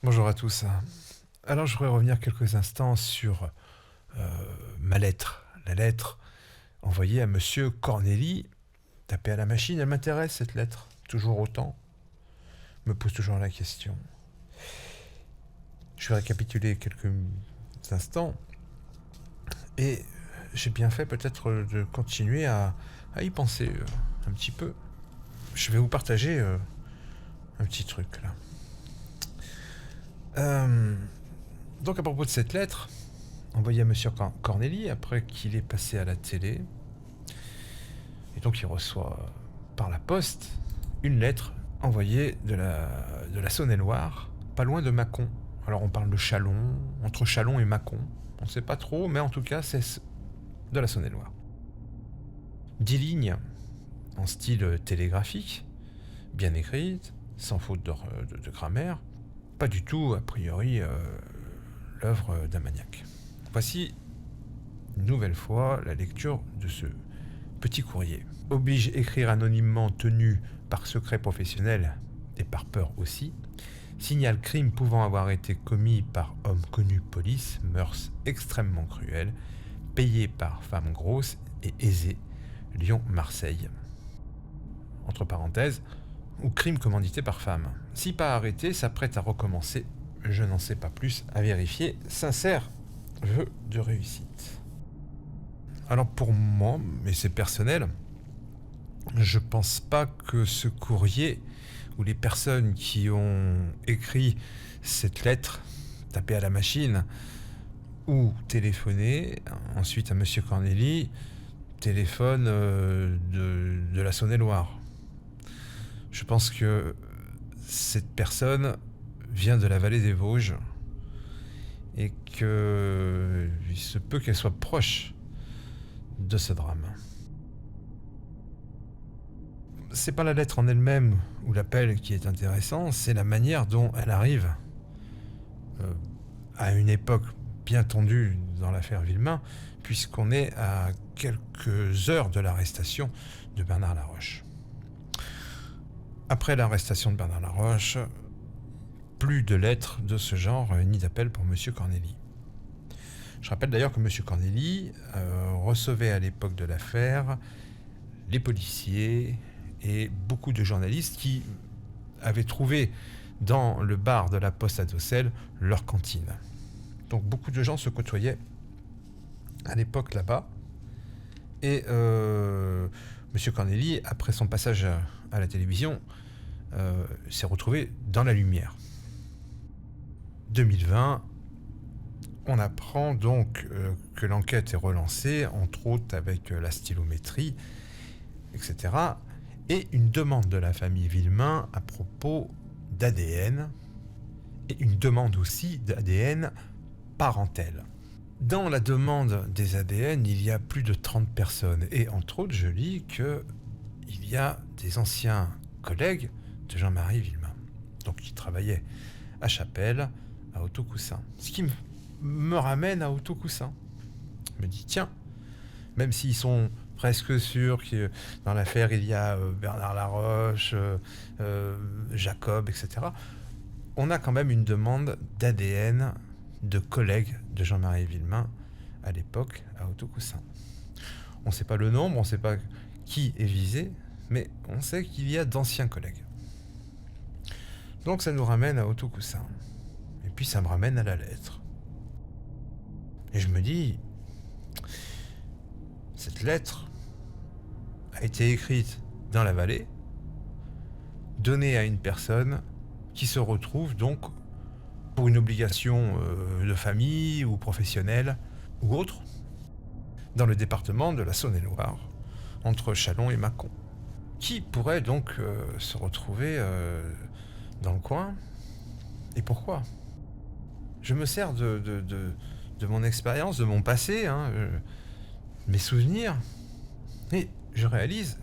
Bonjour à tous. Alors, je voudrais revenir quelques instants sur ma lettre. La lettre envoyée à Monsieur Corneli, tapée à la machine. Elle m'intéresse, cette lettre, toujours autant. Me pose toujours la question. Je vais récapituler quelques instants. Et j'ai bien fait peut-être de continuer à y penser un petit peu. Je vais vous partager un petit truc là. Donc à propos de cette lettre, envoyée à Monsieur Corneli après qu'il est passé à la télé, et donc il reçoit par la poste une lettre envoyée de la Saône-et-Loire, pas loin de Mâcon. Alors on parle de Châlons, entre Châlons et Mâcon. On ne sait pas trop, mais en tout cas c'est de la Saône-et-Loire. 10 lignes en style télégraphique, bien écrites, sans faute de grammaire. Pas du tout, a priori, l'œuvre d'un maniaque. Voici une nouvelle fois la lecture de ce petit courrier. Oblige écrire anonymement tenu par secret professionnel et par peur aussi. Signale crime pouvant avoir été commis par homme connu police, mœurs extrêmement cruelles, payé par femme grosse et aisée, Lyon-Marseille. Entre parenthèses, ou crime commandité par femme. Si pas arrêté, s'apprête à recommencer. Je n'en sais pas plus à vérifier. Sincère vœu de réussite. Alors pour moi, mais c'est personnel, je pense pas que ce courrier ou les personnes qui ont écrit cette lettre, tapée à la machine, ou téléphoné ensuite à Monsieur Corneli, téléphone de la Saône-et-Loire. Je pense que cette personne vient de la vallée des Vosges et qu'il se peut qu'elle soit proche de ce drame. C'est pas la lettre en elle-même ou l'appel qui est intéressant, c'est la manière dont elle arrive à une époque bien tendue dans l'affaire Villemain, puisqu'on est à quelques heures de l'arrestation de Bernard Laroche. Après l'arrestation de Bernard Laroche, plus de lettres de ce genre, ni d'appel pour M. Corneli. Je rappelle d'ailleurs que M. Corneli recevait à l'époque de l'affaire les policiers et beaucoup de journalistes qui avaient trouvé dans le bar de la Poste à Docelles leur cantine. Donc beaucoup de gens se côtoyaient à l'époque là-bas. Et M. Corneli, après son passage à la télévision, s'est retrouvé dans la lumière. 2020, on apprend donc que l'enquête est relancée, entre autres avec la stylométrie, etc. Et une demande de la famille Villemain à propos d'ADN, et une demande aussi d'ADN parentel. Dans la demande des ADN, il y a plus de 30 personnes, et entre autres, je lis qu'il y a des anciens collègues de Jean-Marie Villemain, donc qui travaillaient à Chapelle, à Auto-Coussin. Ce qui me ramène à Auto-Coussin. Je me dis, tiens, même s'ils sont presque sûrs que dans l'affaire il y a Bernard Laroche, Jacob, etc., on a quand même une demande d'ADN de collègues de Jean-Marie Villemain à l'époque à Auto-Coussin. On ne sait pas le nombre, on ne sait pas qui est visé, mais on sait qu'il y a d'anciens collègues. Donc ça nous ramène à Auto-Coussin. Et puis ça me ramène à la lettre. Et je me dis, cette lettre a été écrite dans la vallée, donnée à une personne qui se retrouve donc pour une obligation de famille ou professionnelle ou autre, dans le département de la Saône-et-Loire, entre Châlons et Mâcon. Qui pourrait donc se retrouver dans le coin, et pourquoi? Je me sers de mon expérience, de mon passé, mes souvenirs, et je réalise,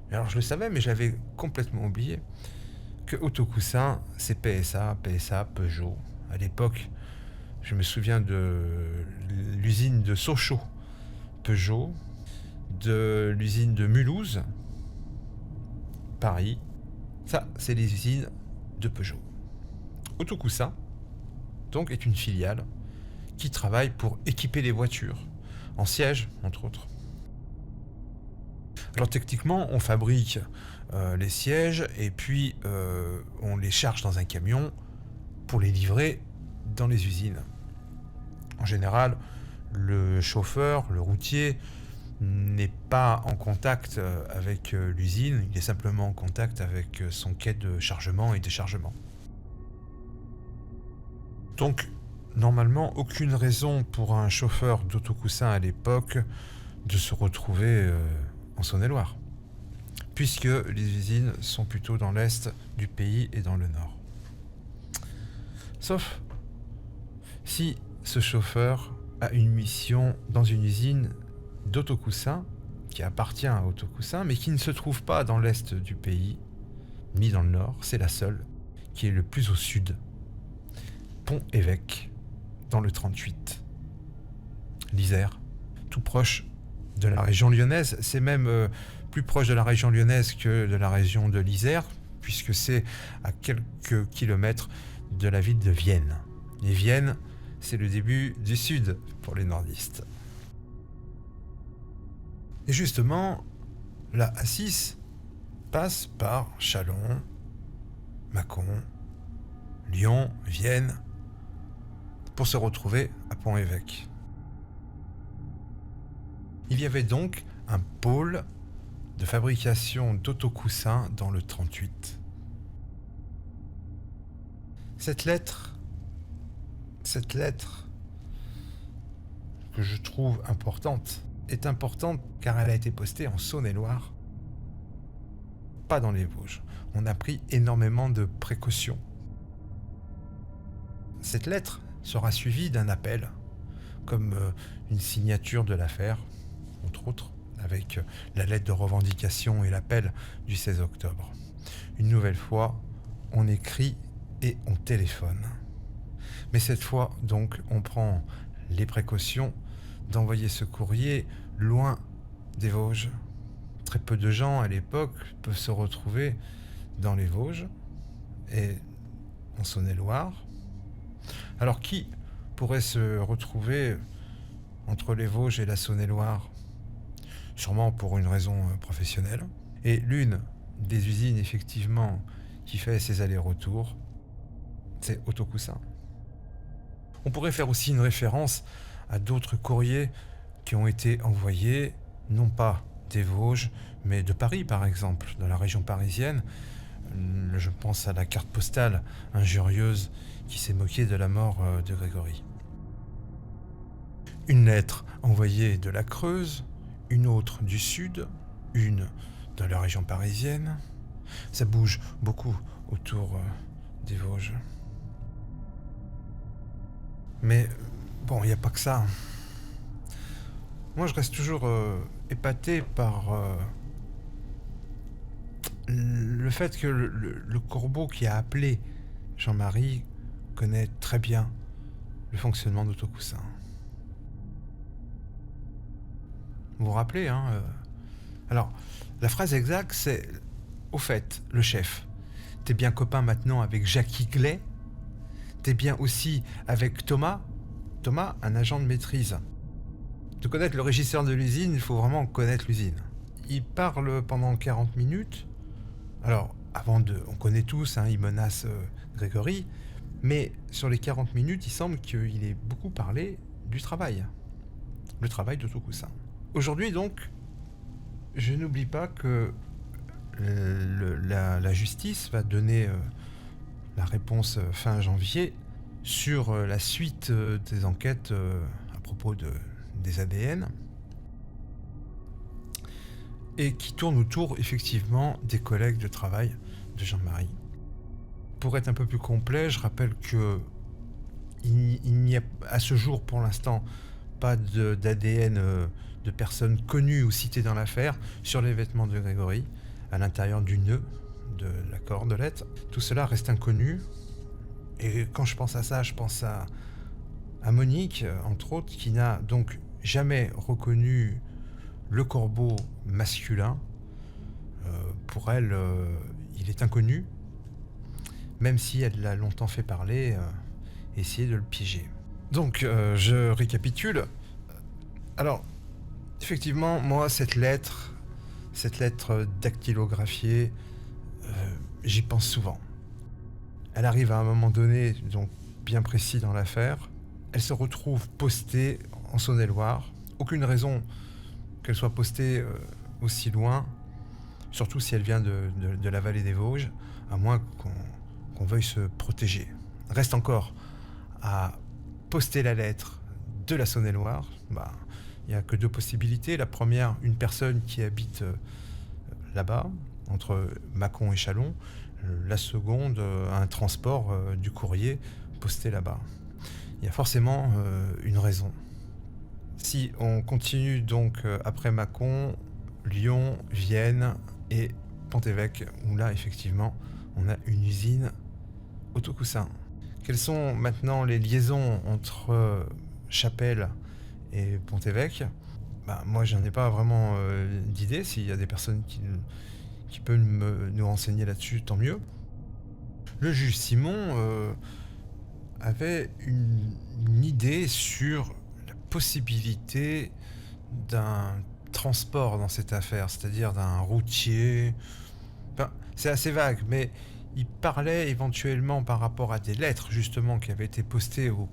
alors je le savais, mais j'avais complètement oublié, que Auto-Coussin, c'est PSA, Peugeot. À l'époque, je me souviens de l'usine de Sochaux, Peugeot, de l'usine de Mulhouse, Paris. Ça, c'est les usines de Peugeot. Auto-Coussin, donc, est une filiale qui travaille pour équiper les voitures, en siège, entre autres. Alors techniquement, on fabrique les sièges et puis on les charge dans un camion pour les livrer dans les usines. En général, le chauffeur, le routier, n'est pas en contact avec l'usine, il est simplement en contact avec son quai de chargement et déchargement. Donc, normalement, aucune raison pour un chauffeur d'autocoussin à l'époque de se retrouver en Saône-et-Loire, puisque les usines sont plutôt dans l'est du pays et dans le nord. Sauf si ce chauffeur a une mission dans une usine d'Autocoussin, qui appartient à Autocoussin, mais qui ne se trouve pas dans l'est du pays, ni dans le nord, c'est la seule, qui est le plus au sud, Pont-Évêque, dans le 38. L'Isère, tout proche de la région lyonnaise, c'est même plus proche de la région lyonnaise que de la région de l'Isère, puisque c'est à quelques kilomètres de la ville de Vienne. Et Vienne, c'est le début du sud pour les nordistes. Et justement, la A6 passe par Châlons, Mâcon, Lyon, Vienne, pour se retrouver à Pont-Évêque. Il y avait donc un pôle de fabrication d'autocoussins dans le 38. Cette lettre que je trouve importante, est importante car elle a été postée en Saône-et-Loire, pas dans les Vosges. On a pris énormément de précautions. Cette lettre sera suivie d'un appel, comme une signature de l'affaire, entre autres, avec la lettre de revendication et l'appel du 16 octobre. Une nouvelle fois, on écrit et on téléphone. Mais cette fois, donc, on prend les précautions d'envoyer ce courrier loin des Vosges. Très peu de gens à l'époque peuvent se retrouver dans les Vosges et en Saône-et-Loire. Alors qui pourrait se retrouver entre les Vosges et la Saône-et-Loire? Sûrement pour une raison professionnelle. Et l'une des usines effectivement qui fait ces allers-retours, c'est Autocoussin. On pourrait faire aussi une référence à d'autres courriers qui ont été envoyés, non pas des Vosges, mais de Paris par exemple, dans la région parisienne. Je pense à la carte postale injurieuse qui s'est moquée de la mort de Grégory. Une lettre envoyée de la Creuse, une autre du Sud, une dans la région parisienne. Ça bouge beaucoup autour des Vosges. Mais bon, il n'y a pas que ça. Moi, je reste toujours épaté par le fait que le corbeau qui a appelé Jean-Marie connaît très bien le fonctionnement d'Autocoussin. Vous vous rappelez, hein Alors, la phrase exacte, c'est « Au fait, le chef, t'es bien copain maintenant avec Jackie Glay? T'es bien aussi avec Thomas? Thomas, un agent de maîtrise. De connaître le régisseur de l'usine, il faut vraiment connaître l'usine. Il parle pendant 40 minutes. Alors, on connaît tous, hein, il menace Grégory, mais sur les 40 minutes, il semble qu'il ait beaucoup parlé du travail. Le travail d'Autocoussin. Aujourd'hui, donc, je n'oublie pas que la justice va donner la réponse fin janvier sur la suite des enquêtes à propos des ADN et qui tourne autour effectivement des collègues de travail de Jean-Marie. Pour être un peu plus complet, je rappelle que il n'y a à ce jour pour l'instant pas d'ADN de personnes connues ou citées dans l'affaire sur les vêtements de Grégory à l'intérieur du nœud de la cordelette. Tout cela reste inconnu. Et quand je pense à ça, je pense à Monique, entre autres, qui n'a donc jamais reconnu le corbeau masculin. Pour elle, il est inconnu. Même si elle l'a longtemps fait parler, et essayer de le piéger. Donc, je récapitule. Alors, effectivement, moi, cette lettre dactylographiée, j'y pense souvent. Elle arrive à un moment donné, donc bien précis dans l'affaire. Elle se retrouve postée en Saône-et-Loire. Aucune raison qu'elle soit postée aussi loin, surtout si elle vient de la vallée des Vosges, à moins qu'on veuille se protéger. Reste encore à poster la lettre de la Saône-et-Loire. Il n'y a que deux possibilités. La première, une personne qui habite là-bas, entre Mâcon et Châlons. La seconde, un transport du courrier posté là-bas. Il y a forcément une raison. Si on continue donc après Mâcon, Lyon, Vienne et Pont-Évêque, où là effectivement on a une usine Autocoussin. Quelles sont maintenant les liaisons entre Chapelle et Pont-Évêque? Moi j'en ai pas vraiment d'idée. S'il y a des personnes qui peuvent nous renseigner là-dessus, tant mieux. Le juge Simon avait une idée sur la possibilité d'un transport dans cette affaire, c'est-à-dire d'un routier. C'est assez vague, mais il parlait éventuellement par rapport à des lettres justement qui avaient été postées aux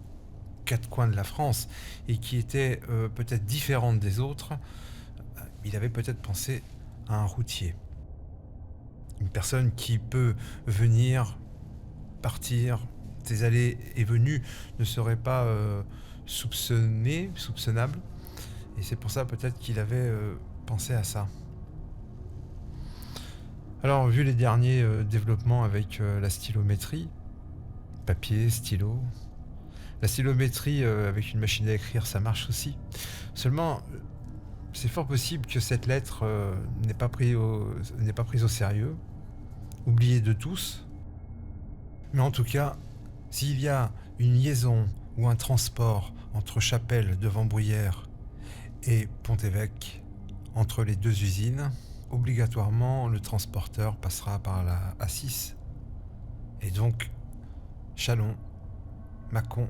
quatre coins de la France et qui étaient peut-être différentes des autres. Il avait peut-être pensé à un routier. Une personne qui peut venir, partir, ses allées et venues ne seraient pas soupçonnables. Et c'est pour ça peut-être qu'il avait pensé à ça. Alors, vu les derniers développements avec la stylométrie, papier, stylo, la stylométrie avec une machine à écrire, ça marche aussi. Seulement, c'est fort possible que cette lettre n'est pas prise au sérieux, oubliée de tous. Mais en tout cas, s'il y a une liaison ou un transport entre Chapelle devant Bruyères et Pont-Évêque, entre les deux usines, obligatoirement le transporteur passera par la A6. Et donc, Châlons, Mâcon,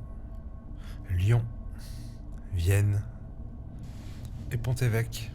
Lyon, Vienne et Pont-Évêque.